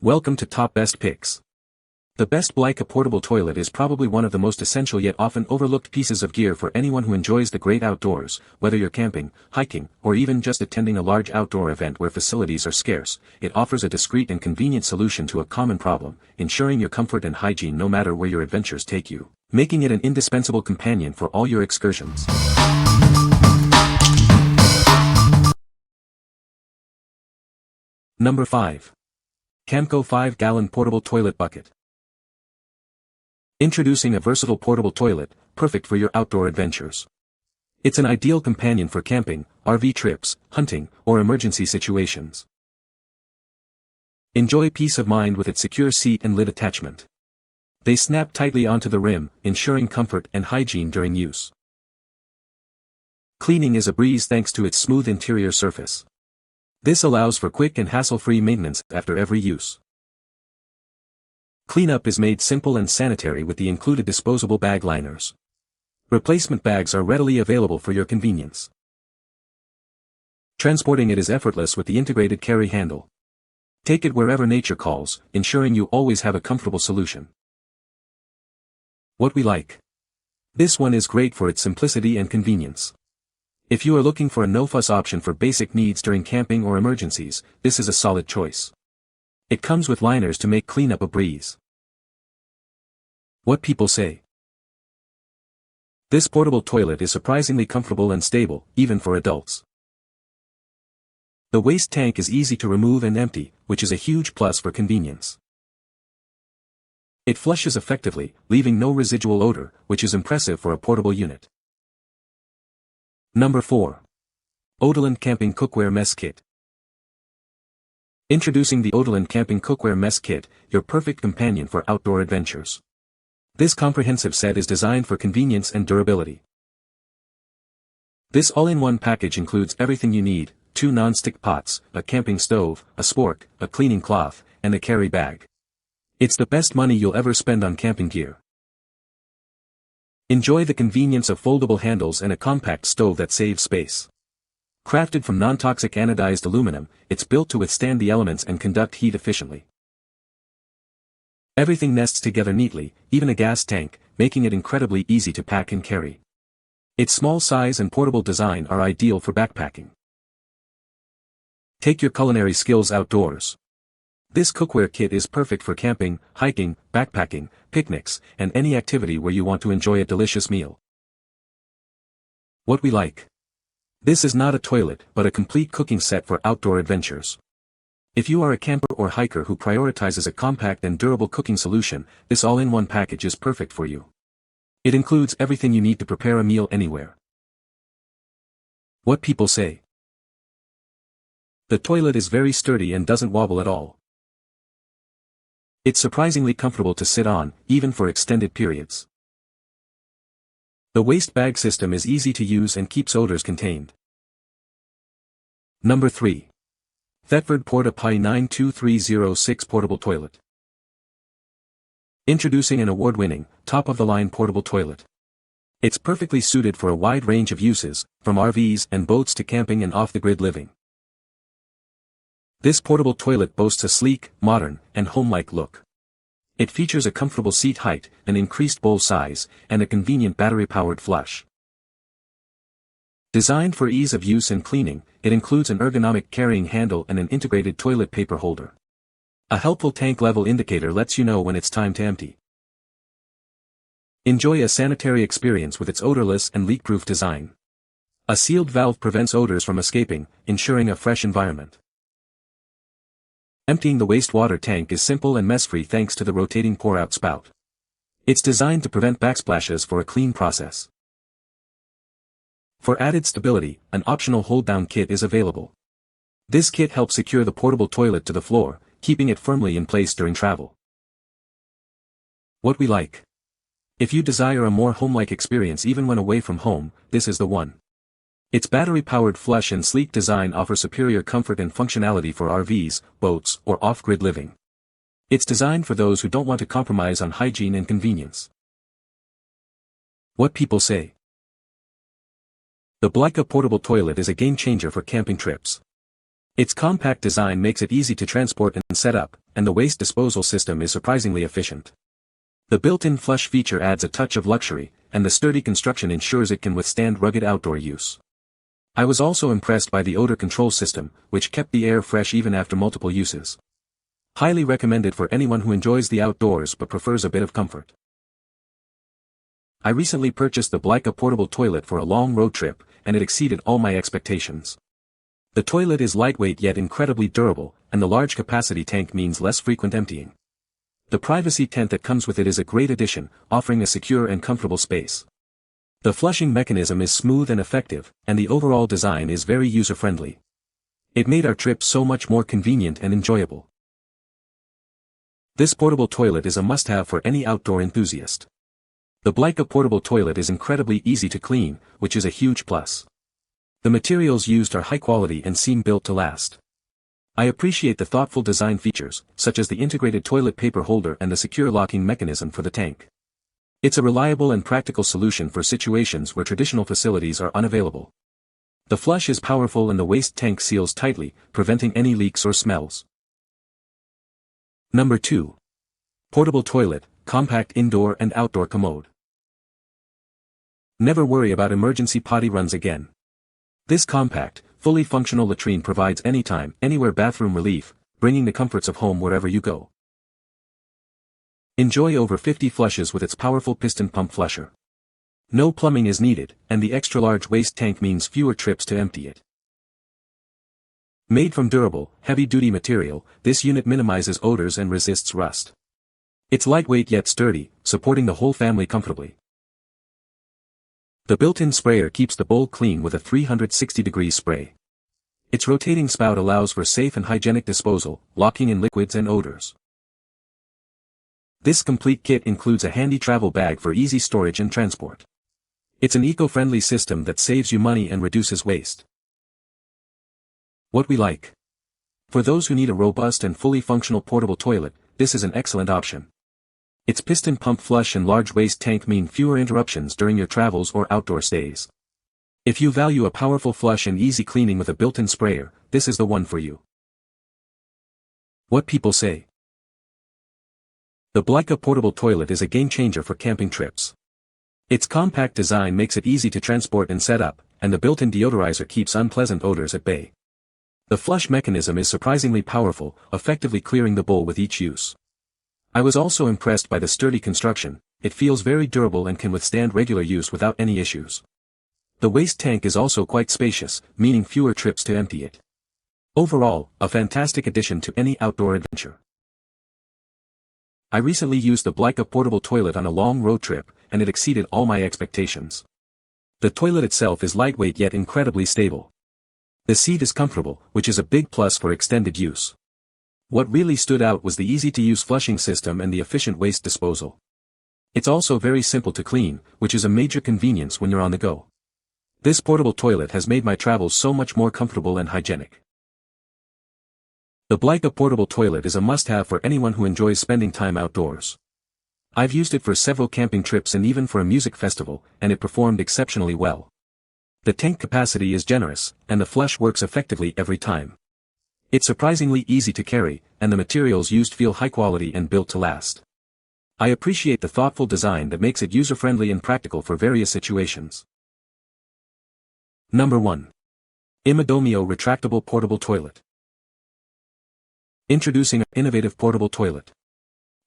Welcome to Top Best Picks. The best Blika Portable Toilet is probably one of the most essential yet often overlooked pieces of gear for anyone who enjoys the great outdoors, whether you're camping, hiking, or even just attending a large outdoor event where facilities are scarce. It offers a discreet and convenient solution to a common problem, ensuring your comfort and hygiene no matter where your adventures take you, making it an indispensable companion for all your excursions. Number 5. Camco 5-gallon Portable Toilet Bucket. Introducing a versatile portable toilet, perfect for your outdoor adventures. It's an ideal companion for camping, RV trips, hunting, or emergency situations. Enjoy peace of mind with its secure seat and lid attachment. They snap tightly onto the rim, ensuring comfort and hygiene during use. Cleaning is a breeze thanks to its smooth interior surface. This allows for quick and hassle-free maintenance after every use. Cleanup is made simple and sanitary with the included disposable bag liners. Replacement bags are readily available for your convenience. Transporting it is effortless with the integrated carry handle. Take it wherever nature calls, ensuring you always have a comfortable solution. What we like. This one is great for its simplicity and convenience. If you are looking for a no-fuss option for basic needs during camping or emergencies, this is a solid choice. It comes with liners to make cleanup a breeze. What people say. This portable toilet is surprisingly comfortable and stable, even for adults. The waste tank is easy to remove and empty, which is a huge plus for convenience. It flushes effectively, leaving no residual odor, which is impressive for a portable unit. Number 4. Odoland Camping Cookware Mess Kit. Introducing the Odoland Camping Cookware Mess Kit, your perfect companion for outdoor adventures. This comprehensive set is designed for convenience and durability. This all-in-one package includes everything you need: 2 non-stick pots, a camping stove, a spork, a cleaning cloth, and a carry bag. It's the best money you'll ever spend on camping gear. Enjoy the convenience of foldable handles and a compact stove that saves space. Crafted from non-toxic anodized aluminum, it's built to withstand the elements and conduct heat efficiently. Everything nests together neatly, even a gas tank, making it incredibly easy to pack and carry. Its small size and portable design are ideal for backpacking. Take your culinary skills outdoors. This cookware kit is perfect for camping, hiking, backpacking, picnics, and any activity where you want to enjoy a delicious meal. What we like. This is not a toilet, but a complete cooking set for outdoor adventures. If you are a camper or hiker who prioritizes a compact and durable cooking solution, this all-in-one package is perfect for you. It includes everything you need to prepare a meal anywhere. What people say. The toilet is very sturdy and doesn't wobble at all. It's surprisingly comfortable to sit on, even for extended periods. The waste bag system is easy to use and keeps odors contained. Number 3. Thetford Porta 92306 Portable Toilet. Introducing an award-winning, top-of-the-line portable toilet. It's perfectly suited for a wide range of uses, from RVs and boats to camping and off-the-grid living. This portable toilet boasts a sleek, modern, and home-like look. It features a comfortable seat height, an increased bowl size, and a convenient battery-powered flush. Designed for ease of use and cleaning, it includes an ergonomic carrying handle and an integrated toilet paper holder. A helpful tank level indicator lets you know when it's time to empty. Enjoy a sanitary experience with its odorless and leak-proof design. A sealed valve prevents odors from escaping, ensuring a fresh environment. Emptying the wastewater tank is simple and mess-free thanks to the rotating pour-out spout. It's designed to prevent backsplashes for a clean process. For added stability, an optional hold-down kit is available. This kit helps secure the portable toilet to the floor, keeping it firmly in place during travel. What we like. If you desire a more home-like experience even when away from home, this is the one. Its battery-powered flush and sleek design offer superior comfort and functionality for RVs, boats, or off-grid living. It's designed for those who don't want to compromise on hygiene and convenience. What people say. The Blika Portable Toilet is a game-changer for camping trips. Its compact design makes it easy to transport and set up, and the waste disposal system is surprisingly efficient. The built-in flush feature adds a touch of luxury, and the sturdy construction ensures it can withstand rugged outdoor use. I was also impressed by the odor control system, which kept the air fresh even after multiple uses. Highly recommended for anyone who enjoys the outdoors but prefers a bit of comfort. I recently purchased the Blika Portable Toilet for a long road trip, and it exceeded all my expectations. The toilet is lightweight yet incredibly durable, and the large capacity tank means less frequent emptying. The privacy tent that comes with it is a great addition, offering a secure and comfortable space. The flushing mechanism is smooth and effective, and the overall design is very user-friendly. It made our trip so much more convenient and enjoyable. This portable toilet is a must-have for any outdoor enthusiast. The Blika Portable Toilet is incredibly easy to clean, which is a huge plus. The materials used are high quality and seem built to last. I appreciate the thoughtful design features, such as the integrated toilet paper holder and the secure locking mechanism for the tank. It's a reliable and practical solution for situations where traditional facilities are unavailable. The flush is powerful and the waste tank seals tightly, preventing any leaks or smells. Number 2. Portable Toilet, Compact Indoor and Outdoor Commode. Never worry about emergency potty runs again. This compact, fully functional latrine provides anytime, anywhere bathroom relief, bringing the comforts of home wherever you go. Enjoy over 50 flushes with its powerful piston pump flusher. No plumbing is needed, and the extra-large waste tank means fewer trips to empty it. Made from durable, heavy-duty material, this unit minimizes odors and resists rust. It's lightweight yet sturdy, supporting the whole family comfortably. The built-in sprayer keeps the bowl clean with a 360-degree spray. Its rotating spout allows for safe and hygienic disposal, locking in liquids and odors. This complete kit includes a handy travel bag for easy storage and transport. It's an eco-friendly system that saves you money and reduces waste. What we like. For those who need a robust and fully functional portable toilet, this is an excellent option. Its piston pump flush and large waste tank mean fewer interruptions during your travels or outdoor stays. If you value a powerful flush and easy cleaning with a built-in sprayer, this is the one for you. What people say. The Blika Portable Toilet is a game-changer for camping trips. Its compact design makes it easy to transport and set up, and the built-in deodorizer keeps unpleasant odors at bay. The flush mechanism is surprisingly powerful, effectively clearing the bowl with each use. I was also impressed by the sturdy construction. It feels very durable and can withstand regular use without any issues. The waste tank is also quite spacious, meaning fewer trips to empty it. Overall, a fantastic addition to any outdoor adventure. I recently used the Blika Portable Toilet on a long road trip, and it exceeded all my expectations. The toilet itself is lightweight yet incredibly stable. The seat is comfortable, which is a big plus for extended use. What really stood out was the easy-to-use flushing system and the efficient waste disposal. It's also very simple to clean, which is a major convenience when you're on the go. This portable toilet has made my travels so much more comfortable and hygienic. The Blika Portable Toilet is a must-have for anyone who enjoys spending time outdoors. I've used it for several camping trips and even for a music festival, and it performed exceptionally well. The tank capacity is generous, and the flush works effectively every time. It's surprisingly easy to carry, and the materials used feel high quality and built to last. I appreciate the thoughtful design that makes it user-friendly and practical for various situations. Number 1. IMODOMIO Retractable Portable Toilet. Introducing an innovative portable toilet.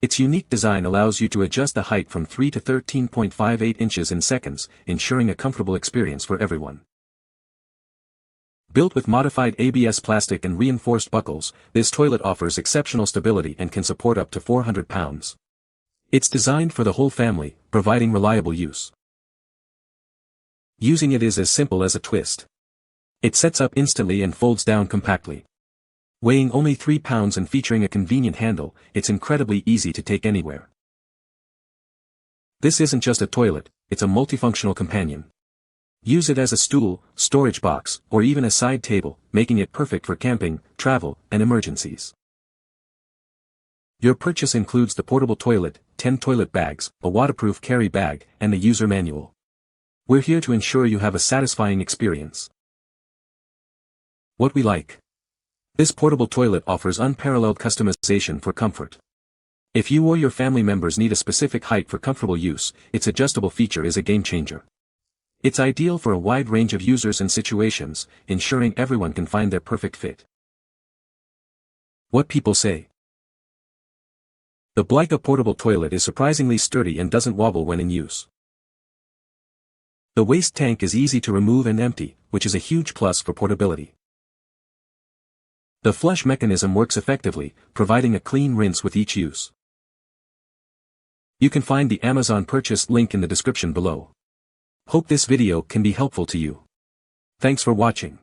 Its unique design allows you to adjust the height from 3 to 13.58 inches in seconds, ensuring a comfortable experience for everyone. Built with modified ABS plastic and reinforced buckles, this toilet offers exceptional stability and can support up to 400 pounds. It's designed for the whole family, providing reliable use. Using it is as simple as a twist. It sets up instantly and folds down compactly. Weighing only 3 pounds and featuring a convenient handle, it's incredibly easy to take anywhere. This isn't just a toilet, it's a multifunctional companion. Use it as a stool, storage box, or even a side table, making it perfect for camping, travel, and emergencies. Your purchase includes the portable toilet, 10 toilet bags, a waterproof carry bag, and a user manual. We're here to ensure you have a satisfying experience. What we like. This portable toilet offers unparalleled customization for comfort. If you or your family members need a specific height for comfortable use, its adjustable feature is a game changer. It's ideal for a wide range of users and situations, ensuring everyone can find their perfect fit. What people say. The Blika Portable Toilet is surprisingly sturdy and doesn't wobble when in use. The waste tank is easy to remove and empty, which is a huge plus for portability. The flush mechanism works effectively, providing a clean rinse with each use. You can find the Amazon purchase link in the description below. Hope this video can be helpful to you. Thanks for watching.